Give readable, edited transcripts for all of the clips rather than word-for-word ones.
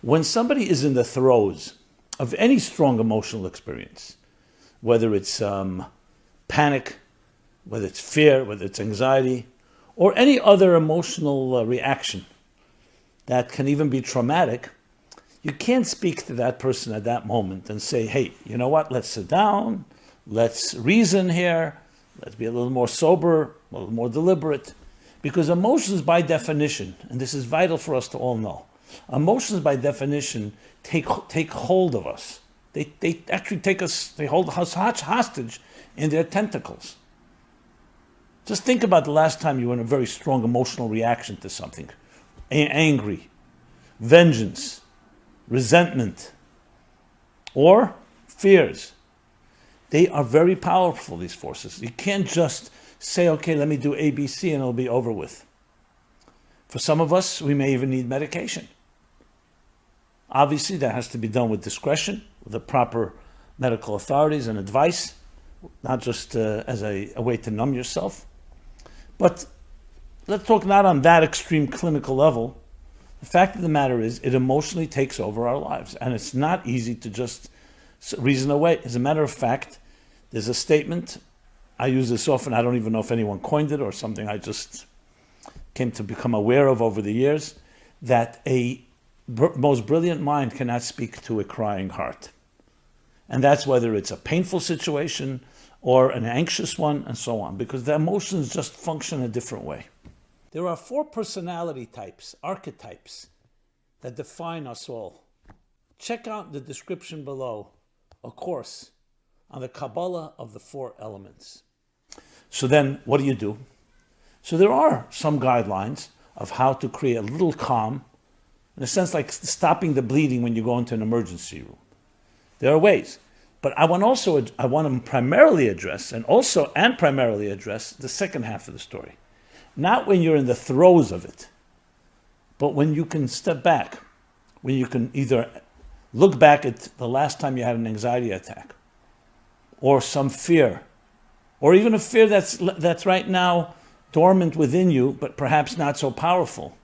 When somebody is in the throes of any strong emotional experience, whether it's panic, whether it's fear, whether it's anxiety, or any other emotional reaction that can even be traumatic, you can't speak to that person at that moment and say, hey, you know what, let's sit down, let's reason here, let's be a little more sober, a little more deliberate. Because emotions by definition, and this is vital for us to all know, emotions by definition take hold of us. They actually take us, they hold us hostage in their tentacles. Just think about the last time you were in a very strong emotional reaction to something. Angry, vengeance, resentment, or fears. They are very powerful, these forces. You can't just say, okay, let me do A, B, C, and it'll be over with. For some of us, we may even need medication. Obviously, that has to be done with discretion, with the proper medical authorities and advice, not just as a way to numb yourself. But let's talk not on that extreme clinical level. The fact of the matter is, it emotionally takes over our lives, and it's not easy to just reason away. As a matter of fact, there's a statement, I use this often, I don't even know if anyone coined it or something I just came to become aware of over the years, that a most brilliant mind cannot speak to a crying heart. And that's whether it's a painful situation or an anxious one, and so on, because the emotions just function a different way. There are 4 personality types, archetypes, that define us all. Check out the description below, a course on the Kabbalah of the 4 elements. So then, what do? So there are some guidelines of how to create a little calm, in a sense like stopping the bleeding when you go into an emergency room. There are ways. But I want to primarily address the second half of the story. Not when you're in the throes of it, but when you can step back, when you can either look back at the last time you had an anxiety attack, or some fear, or even a fear that's right now dormant within you, but perhaps not so powerful,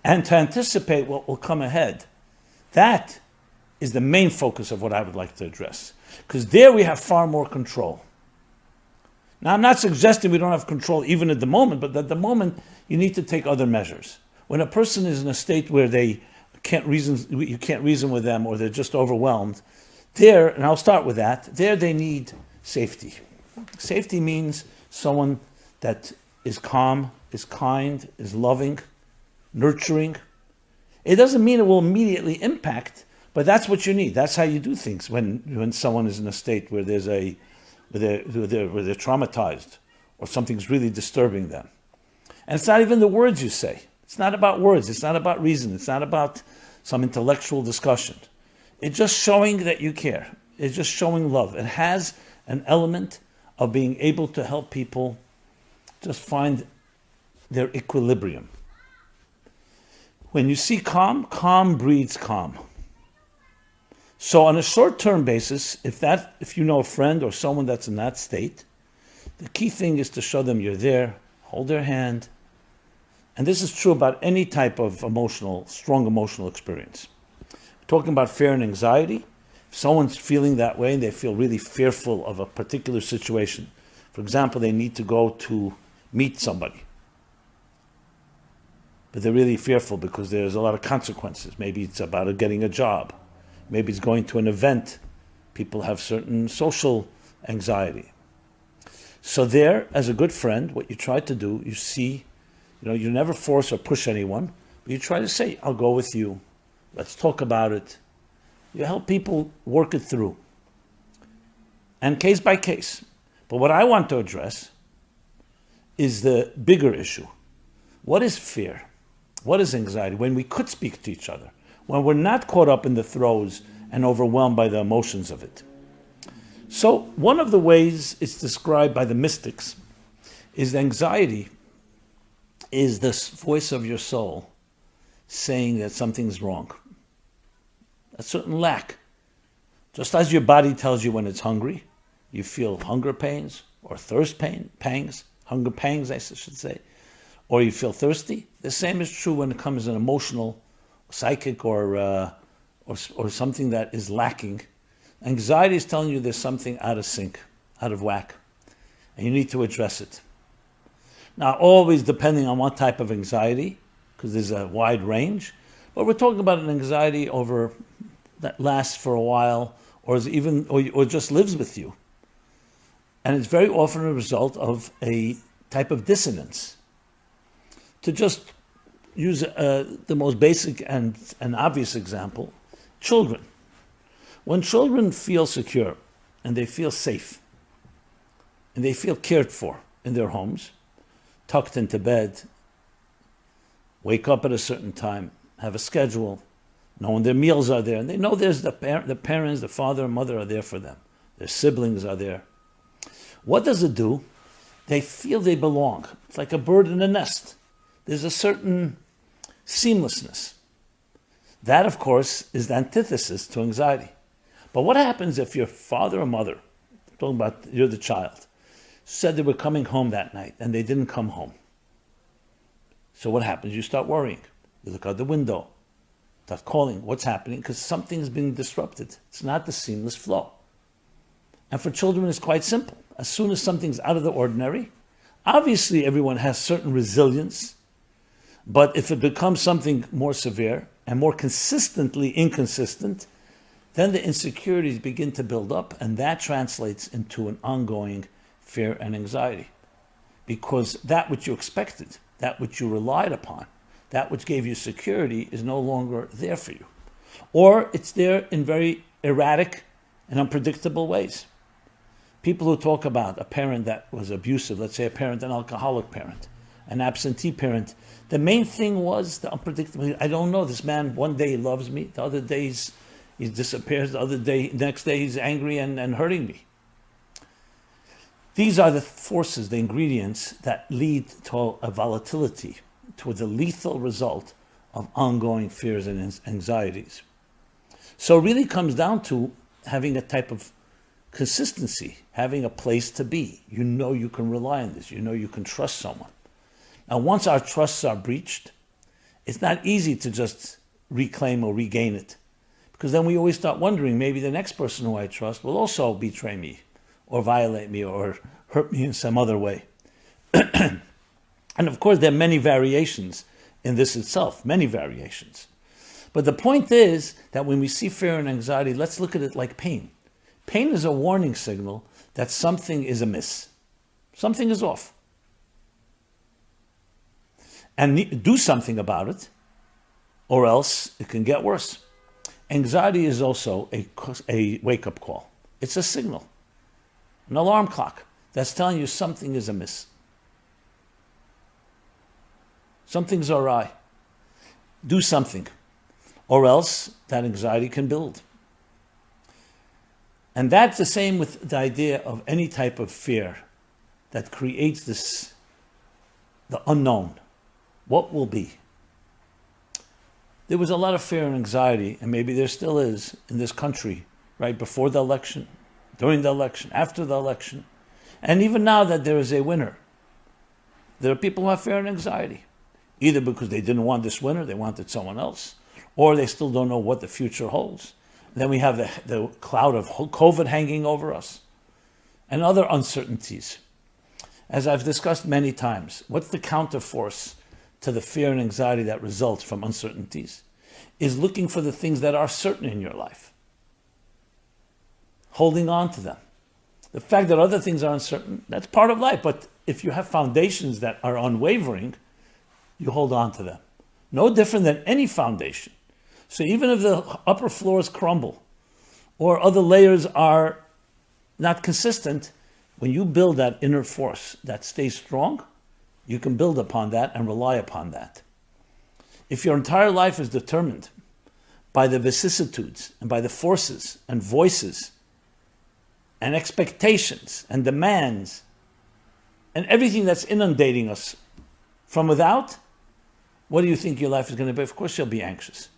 and to anticipate what will come ahead. That is the main focus of what I would like to address. Because there we have far more control. Now, I'm not suggesting we don't have control even at the moment, but at the moment, you need to take other measures. When a person is in a state where you can't reason with them, or they're just overwhelmed, there, and I'll start with that, there they need safety. Safety means someone that is calm, is kind, is loving, nurturing. It doesn't mean it will immediately impact, but that's what you need. That's how you do things when someone is in a state where they're traumatized or something's really disturbing them. And it's not even the words you say. It's not about words. It's not about reason. It's not about some intellectual discussion. It's just showing that you care. It's just showing love. It has an element of being able to help people just find their equilibrium. When you see calm, calm breeds calm. So on a short-term basis, if you know a friend or someone that's in that state, the key thing is to show them you're there, hold their hand. And this is true about any type of strong emotional experience. We're talking about fear and anxiety. If someone's feeling that way and they feel really fearful of a particular situation, for example, they need to go to meet somebody, but they're really fearful because there's a lot of consequences. Maybe it's about getting a job. Maybe it's going to an event. People have certain social anxiety. So there, as a good friend, what you try to do, you never force or push anyone, but you try to say, I'll go with you. Let's talk about it. You help people work it through. And case by case. But what I want to address is the bigger issue. What is fear? What is anxiety? When we could speak to each other, when we're not caught up in the throes and overwhelmed by the emotions of it. So one of the ways it's described by the mystics is anxiety is this voice of your soul saying that something's wrong. A certain lack. Just as your body tells you when it's hungry, you feel hunger pains or thirst pangs, hunger pangs I should say, or you feel thirsty. The same is true when it comes to an emotional psychic or something that is lacking. Anxiety is telling you there's something out of sync, out of whack, and you need to address it. Now, always depending on what type of anxiety, because there's a wide range, but we're talking about an anxiety over that lasts for a while, or just lives with you, and it's very often a result of a type of dissonance. To just use the most basic and obvious example, children. When children feel secure and they feel safe and they feel cared for in their homes, tucked into bed, wake up at a certain time, have a schedule, knowing their meals are there, and they know there's the parents, the father and mother are there for them. Their siblings are there. What does it do? They feel they belong. It's like a bird in a nest. There's a certain seamlessness. That, of course, is the antithesis to anxiety. But what happens if your father or mother, I'm talking about you're the child, said they were coming home that night and they didn't come home? So what happens? You start worrying. You look out the window, start calling. What's happening? Because something's being disrupted. It's not the seamless flow. And for children, it's quite simple. As soon as something's out of the ordinary, obviously everyone has certain resilience, but if it becomes something more severe and more consistently inconsistent, then the insecurities begin to build up, and that translates into an ongoing fear and anxiety. Because that which you expected, that which you relied upon, that which gave you security is no longer there for you. Or it's there in very erratic and unpredictable ways. People who talk about a parent that was abusive, let's say an alcoholic parent, an absentee parent, the main thing was the unpredictability. I don't know, this man, one day he loves me, the other day he disappears, the next day he's angry and hurting me. These are the forces, the ingredients that lead to a volatility, to the lethal result of ongoing fears and anxieties. So it really comes down to having a type of consistency, having a place to be. You know you can rely on this. You know you can trust someone. Now, once our trusts are breached, it's not easy to just reclaim or regain it. Because then we always start wondering, maybe the next person who I trust will also betray me or violate me or hurt me in some other way. And of course, there are many variations in this itself, many variations. But the point is that when we see fear and anxiety, let's look at it like pain. Pain is a warning signal that something is amiss. Something is off. And do something about it, or else it can get worse. Anxiety is also a wake-up call. It's a signal, an alarm clock that's telling you something is amiss. Something's awry. Do something, or else that anxiety can build. And that's the same with the idea of any type of fear that creates the unknown. What will be? There was a lot of fear and anxiety, and maybe there still is in this country, right before the election, during the election, after the election, and even now that there is a winner. There are people who have fear and anxiety, either because they didn't want this winner, they wanted someone else, or they still don't know what the future holds. Then we have the cloud of COVID hanging over us and other uncertainties. As I've discussed many times, what's the counterforce to the fear and anxiety that results from uncertainties? Is looking for the things that are certain in your life. Holding on to them. The fact that other things are uncertain, that's part of life. But if you have foundations that are unwavering, you hold on to them. No different than any foundation. So even if the upper floors crumble or other layers are not consistent, when you build that inner force that stays strong, you can build upon that and rely upon that. If your entire life is determined by the vicissitudes and by the forces and voices and expectations and demands and everything that's inundating us from without, what do you think your life is going to be? Of course you'll be anxious.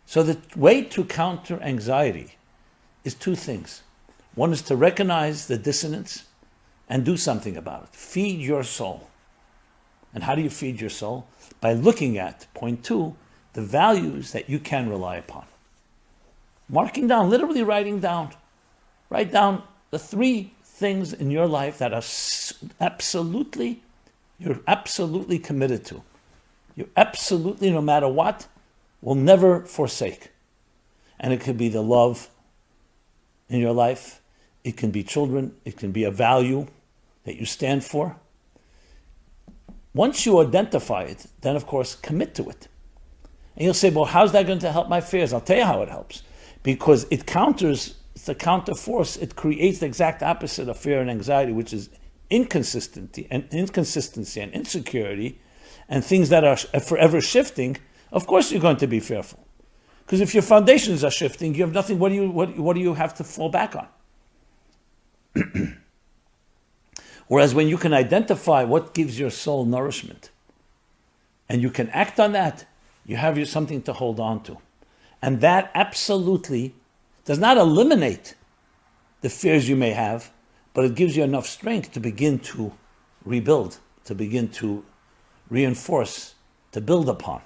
So the way to counter anxiety is two things. One is to recognize the dissonance and do something about it. Feed your soul. And how do you feed your soul? By looking at, point two, the values that you can rely upon. Marking down, literally writing down. Write down the 3 things in your life that are you're absolutely committed to. You absolutely, no matter what, will never forsake. And it could be the love in your life. It can be children. It can be a value that you stand for. Once you identify it, then of course commit to it. And you'll say, well, how's that going to help my fears? I'll tell you how it helps. Because it's the counter force. It creates the exact opposite of fear and anxiety, which is inconsistency and insecurity and things that are forever shifting. Of course you're going to be fearful. Because if your foundations are shifting, you have nothing, what do you have to fall back on? Whereas when you can identify what gives your soul nourishment and you can act on that, you have something to hold on to. And that absolutely does not eliminate the fears you may have, but it gives you enough strength to begin to rebuild, to begin to reinforce, to build upon.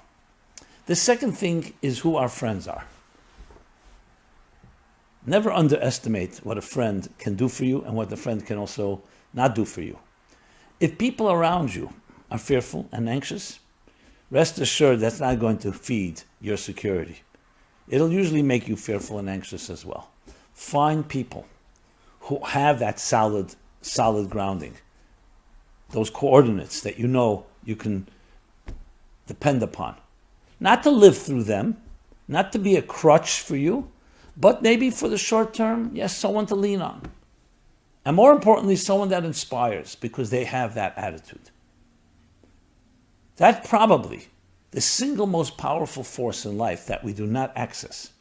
The second thing is who our friends are. Never underestimate what a friend can do for you and what the friend can also not do for you. If people around you are fearful and anxious, rest assured that's not going to feed your security. It'll usually make you fearful and anxious as well. Find people who have that solid grounding, those coordinates that you know you can depend upon. Not to live through them, not to be a crutch for you, but maybe for the short term, yes, someone to lean on. And more importantly, someone that inspires because they have that attitude. That's probably the single most powerful force in life that we do not access.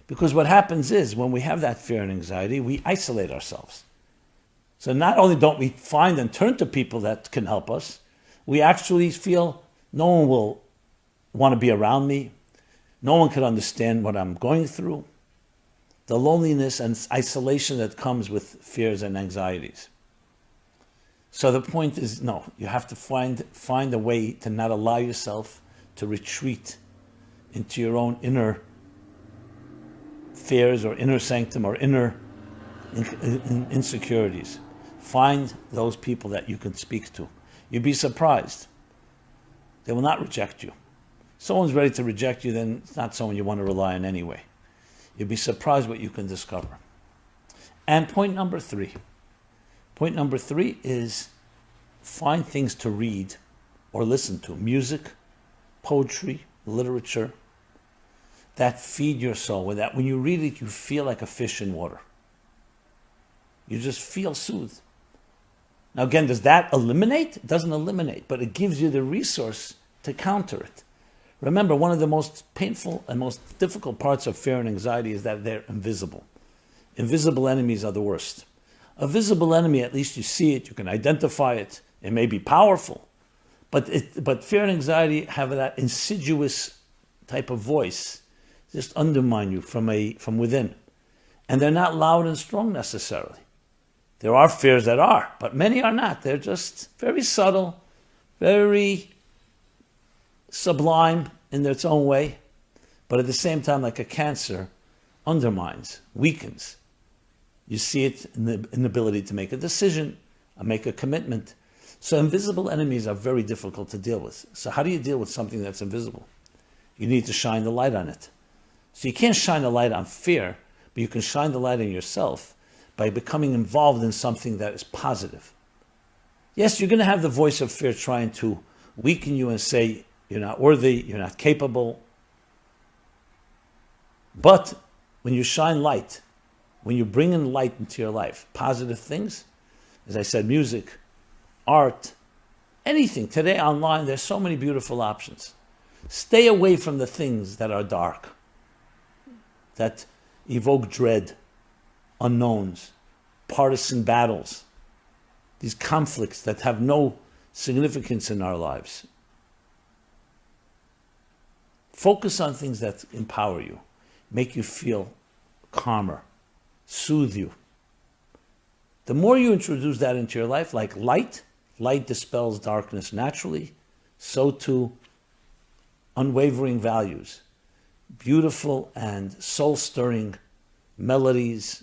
Because what happens is when we have that fear and anxiety, we isolate ourselves. So not only don't we find and turn to people that can help us, we actually feel no one will want to be around me. No one can understand what I'm going through. The loneliness and isolation that comes with fears and anxieties. So the point is, no, you have to find a way to not allow yourself to retreat into your own inner fears or inner sanctum or inner insecurities. Find those people that you can speak to. You'd be surprised. They will not reject you. If someone's ready to reject you, then it's not someone you want to rely on anyway. You'd be surprised what you can discover. And point number 3. Point number 3 is find things to read or listen to. Music, poetry, literature, that feed your soul. With that, when you read it, you feel like a fish in water. You just feel soothed. Now again, does that eliminate? It doesn't eliminate, but it gives you the resource to counter it. Remember, one of the most painful and most difficult parts of fear and anxiety is that they're invisible. Invisible enemies are the worst. A visible enemy, at least you see it, you can identify it, it may be powerful, but fear and anxiety have that insidious type of voice, just undermine you from within. And they're not loud and strong necessarily. There are fears that are, but many are not. They're just very subtle, very sublime in its own way, but at the same time, like a cancer, undermines, weakens. You see it in the inability to make a decision, or make a commitment. So invisible enemies are very difficult to deal with. So how do you deal with something that's invisible? You need to shine the light on it. So you can't shine the light on fear, but you can shine the light on yourself by becoming involved in something that is positive. Yes, you're going to have the voice of fear trying to weaken you and say, you're not worthy, you're not capable. But when you shine light, when you bring in light into your life, positive things, as I said, music, art, anything. Today online, there's so many beautiful options. Stay away from the things that are dark, that evoke dread, unknowns, partisan battles, these conflicts that have no significance in our lives. Focus on things that empower you, make you feel calmer, soothe you. The more you introduce that into your life, like light dispels darkness naturally, so too unwavering values, beautiful and soul-stirring melodies,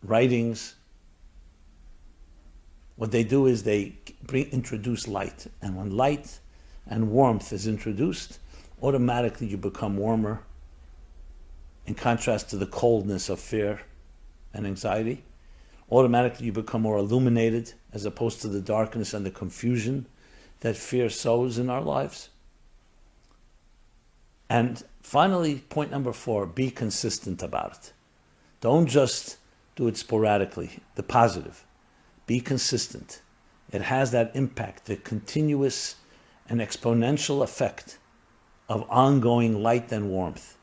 writings. What they do is they introduce light. And when light and warmth is introduced, automatically you become warmer, in contrast to the coldness of fear and anxiety. Automatically you become more illuminated as opposed to the darkness and the confusion that fear sows in our lives. And finally, point number 4, be consistent about it. Don't just do it sporadically, the positive. Be consistent. It has that impact, the continuous and exponential effect of ongoing light and warmth,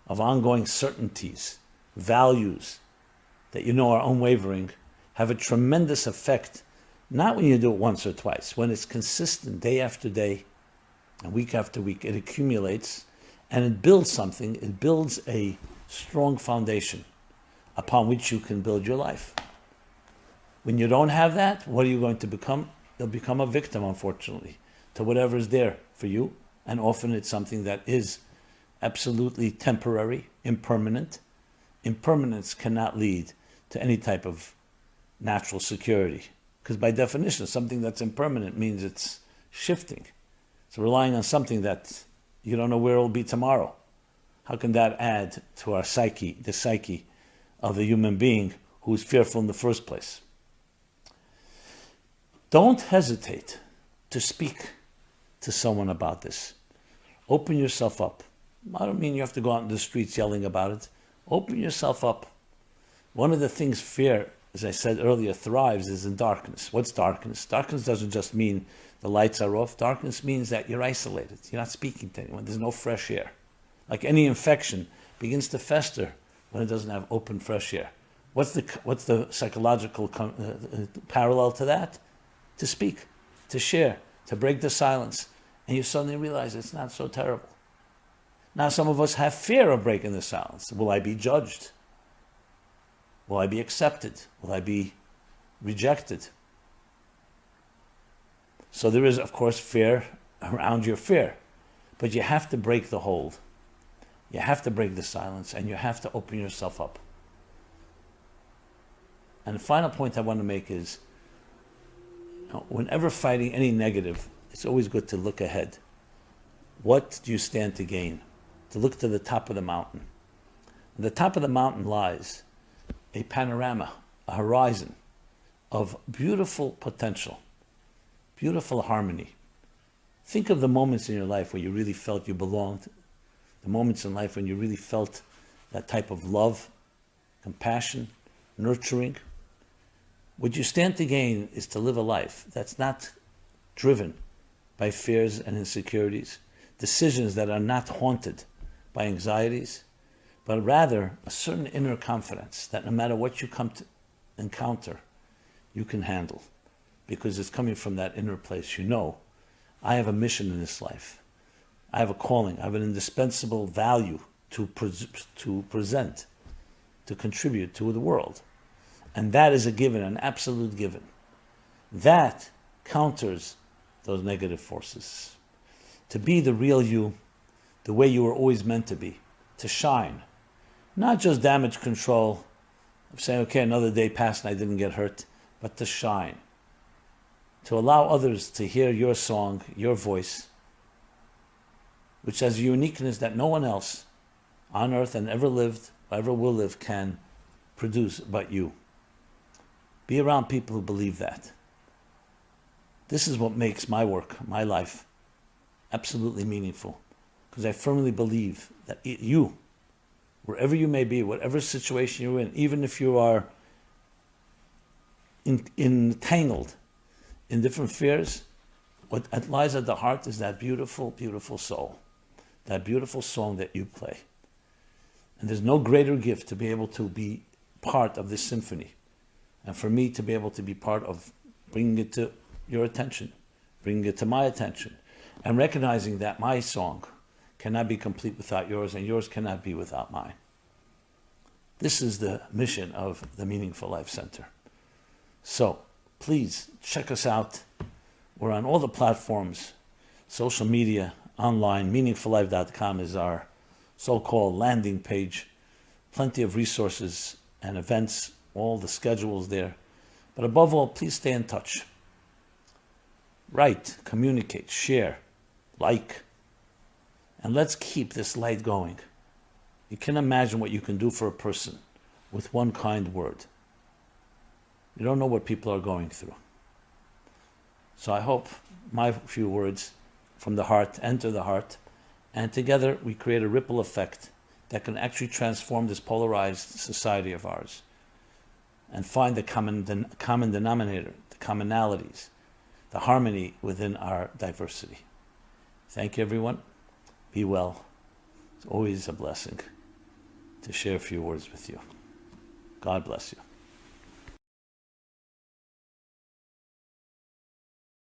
of ongoing certainties, values that you know are unwavering, have a tremendous effect, not when you do it once or twice, when it's consistent day after day and week after week. It accumulates and it builds something. It builds a strong foundation upon which you can build your life. When you don't have that, what are you going to become? You'll become a victim, unfortunately, to whatever is there for you. And often it's something that is absolutely temporary, impermanent. Impermanence cannot lead to any type of natural security. Because by definition, something that's impermanent means it's shifting. So relying on something that you don't know where it will be tomorrow. How can that add to our psyche, the psyche of the human being who is fearful in the first place? Don't hesitate to speak to someone about this. Open yourself up. I don't mean you have to go out in the streets yelling about it. Open yourself up. One of the things fear, as I said earlier, thrives is in darkness. What's darkness? Darkness doesn't just mean the lights are off. Darkness means that you're isolated. You're not speaking to anyone. There's no fresh air. Like any infection begins to fester when it doesn't have open, fresh air. What's the psychological parallel to that? To speak, to share, to break the silence. And you suddenly realize it's not so terrible. Now some of us have fear of breaking the silence. Will I be judged? Will I be accepted? Will I be rejected? So there is, of course, fear around your fear. But you have to break the hold. You have to break the silence, and you have to open yourself up. And the final point I want to make is, whenever fighting any negative, it's always good to look ahead. What do you stand to gain? To look to the top of the mountain. At the top of the mountain lies a panorama, a horizon of beautiful potential, beautiful harmony. Think of the moments in your life where you really felt you belonged, the moments in life when you really felt that type of love, compassion, nurturing. What you stand to gain is to live a life that's not driven by fears and insecurities, decisions that are not haunted by anxieties, but rather a certain inner confidence that no matter what you come to encounter, you can handle, because it's coming from that inner place. You know, I have a mission in this life. I have a calling. I have an indispensable value to present, to contribute to the world. And that is a given, an absolute given. That counters those negative forces. To be the real you, the way you were always meant to be, to shine. Not just damage control, of saying, okay, another day passed and I didn't get hurt, but to shine. To allow others to hear your song, your voice, which has a uniqueness that no one else on earth and ever lived, ever will live, can produce but you. Be around people who believe that. This is what makes my work, my life, absolutely meaningful. Because I firmly believe that you, wherever you may be, whatever situation you're in, even if you are entangled in different fears, what lies at the heart is that beautiful, beautiful soul, that beautiful song that you play. And there's no greater gift to be able to be part of this symphony. And for me to be able to be part of bringing it to your attention, bringing it to my attention, and recognizing that my song cannot be complete without yours, and yours cannot be without mine. This is the mission of the Meaningful Life Center. So please check us out. We're on all the platforms, social media, online. Meaningfullife.com is our so-called landing page. Plenty of resources and events, all the schedules there. But above all, please stay in touch. Write, communicate, share, like, and let's keep this light going. You can imagine what you can do for a person with one kind word. You don't know what people are going through. So I hope my few words from the heart enter the heart, and together we create a ripple effect that can actually transform this polarized society of ours and find the common denominator, the commonalities, the harmony within our diversity. Thank you, everyone. Be well. It's always a blessing to share a few words with you. God bless you.